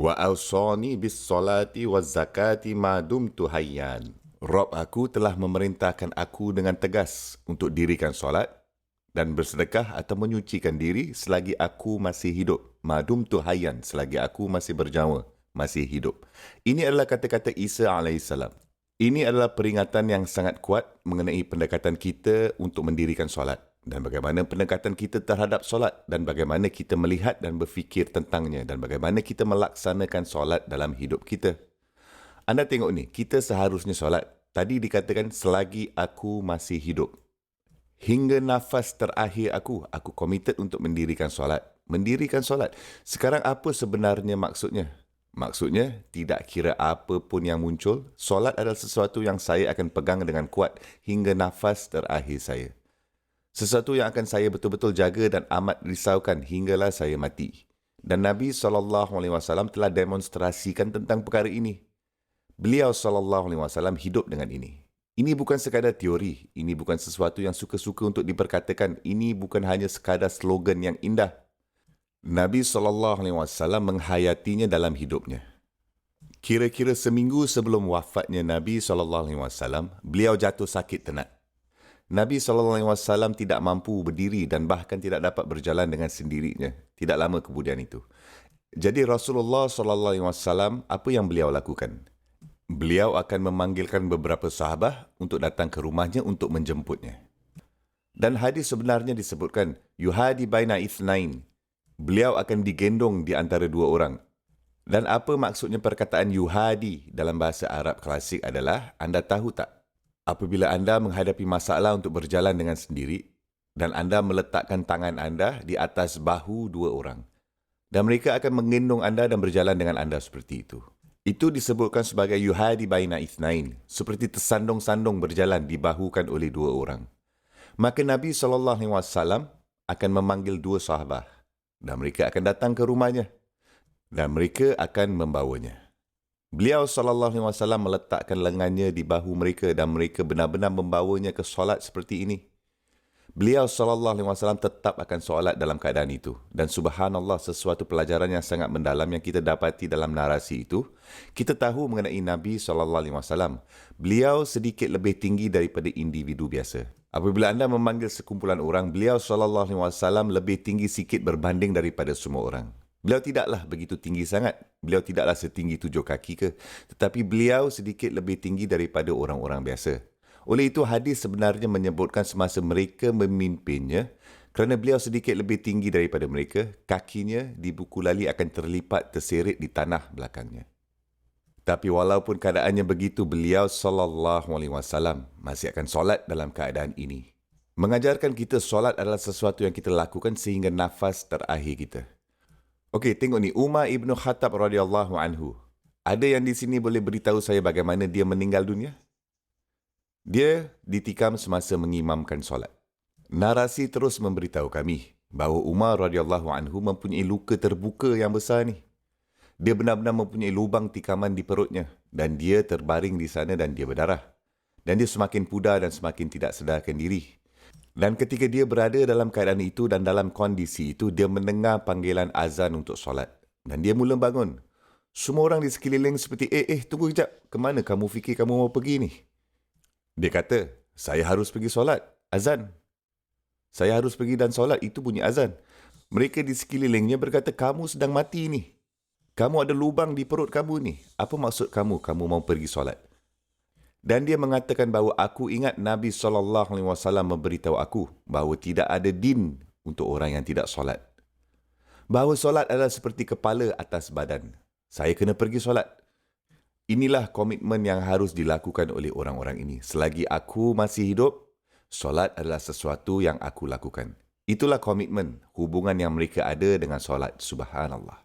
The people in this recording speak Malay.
Wa awsani bis salati waz zakati ma dumtu hayyan. Rob aku telah memerintahkan aku dengan tegas untuk dirikan solat dan bersedekah atau menyucikan diri selagi aku masih hidup. Ma dumtu hayyan, selagi aku masih berjawa, masih hidup. Ini adalah kata-kata Isa alaihissalam. Ini adalah peringatan yang sangat kuat mengenai pendekatan kita untuk mendirikan solat dan bagaimana pendekatan kita terhadap solat dan bagaimana kita melihat dan berfikir tentangnya dan bagaimana kita melaksanakan solat dalam hidup kita. Anda tengok ni, kita seharusnya solat. Tadi dikatakan selagi aku masih hidup. Hingga nafas terakhir aku committed untuk mendirikan solat. Mendirikan solat. Sekarang apa sebenarnya maksudnya? Maksudnya, tidak kira apa pun yang muncul, solat adalah sesuatu yang saya akan pegang dengan kuat hingga nafas terakhir saya. Sesuatu yang akan saya betul-betul jaga dan amat risaukan hinggalah saya mati. Dan Nabi SAW telah demonstrasikan tentang perkara ini. Beliau SAW hidup dengan ini. Ini bukan sekadar teori, ini bukan sesuatu yang suka-suka untuk diperkatakan, ini bukan hanya sekadar slogan yang indah. Nabi SAW menghayatinya dalam hidupnya. Kira-kira seminggu sebelum wafatnya Nabi SAW, beliau jatuh sakit tenat. Nabi SAW tidak mampu berdiri dan bahkan tidak dapat berjalan dengan sendirinya. Tidak lama kemudian itu. Jadi Rasulullah SAW, apa yang beliau lakukan? Beliau akan memanggilkan beberapa sahabat untuk datang ke rumahnya untuk menjemputnya. Dan hadis sebenarnya disebutkan, yuhadi baina ithnain. Beliau akan digendong di antara dua orang. Dan apa maksudnya perkataan yuhadi dalam bahasa Arab klasik adalah, anda tahu tak? Apabila anda menghadapi masalah untuk berjalan dengan sendiri, dan anda meletakkan tangan anda di atas bahu dua orang. Dan mereka akan menggendong anda dan berjalan dengan anda seperti itu. Itu disebutkan sebagai yuhadi baina ithnain, seperti tersandung-sandung berjalan dibahukan oleh dua orang. Maka Nabi SAW akan memanggil dua sahabat. Dan mereka akan datang ke rumahnya. Dan mereka akan membawanya. Beliau SAW meletakkan lengannya di bahu mereka dan mereka benar-benar membawanya ke solat seperti ini. Beliau SAW tetap akan solat dalam keadaan itu. Dan subhanallah, sesuatu pelajaran yang sangat mendalam yang kita dapati dalam narasi itu. Kita tahu mengenai Nabi SAW. Beliau sedikit lebih tinggi daripada individu biasa. Apabila anda memanggil sekumpulan orang, beliau SAW lebih tinggi sikit berbanding daripada semua orang. Beliau tidaklah begitu tinggi sangat. Beliau tidaklah setinggi 7 kaki ke. Tetapi beliau sedikit lebih tinggi daripada orang-orang biasa. Oleh itu, hadis sebenarnya menyebutkan semasa mereka memimpinnya, kerana beliau sedikit lebih tinggi daripada mereka, kakinya di buku lali akan terlipat terseret di tanah belakangnya. Tapi walaupun keadaannya begitu, beliau SAW masih akan solat dalam keadaan ini. Mengajarkan kita solat adalah sesuatu yang kita lakukan sehingga nafas terakhir kita. Okey, tengok ni, Umar ibn Khattab radhiyallahu anhu. Ada yang di sini boleh beritahu saya bagaimana dia meninggal dunia? Dia ditikam semasa mengimamkan solat. Narasi terus memberitahu kami bahawa Umar radhiyallahu anhu mempunyai luka terbuka yang besar ni. Dia benar-benar mempunyai lubang tikaman di perutnya dan dia terbaring di sana dan dia berdarah. Dan dia semakin pudar dan semakin tidak sedarkan diri. Dan ketika dia berada dalam keadaan itu dan dalam kondisi itu, dia mendengar panggilan azan untuk solat. Dan dia mula bangun. Semua orang di sekeliling seperti, tunggu kejap. Kemana kamu fikir kamu mau pergi ni? Dia kata, saya harus pergi solat. Azan. Saya harus pergi dan solat. Itu bunyi azan. Mereka di sekelilingnya berkata, kamu sedang mati ni. Kamu ada lubang di perut kamu ni. Apa maksud kamu? Kamu mau pergi solat. Dan dia mengatakan bahawa aku ingat Nabi SAW memberitahu aku bahawa tidak ada din untuk orang yang tidak solat. Bahawa solat adalah seperti kepala atas badan. Saya kena pergi solat. Inilah komitmen yang harus dilakukan oleh orang-orang ini. Selagi aku masih hidup, solat adalah sesuatu yang aku lakukan. Itulah komitmen, hubungan yang mereka ada dengan solat. Subhanallah.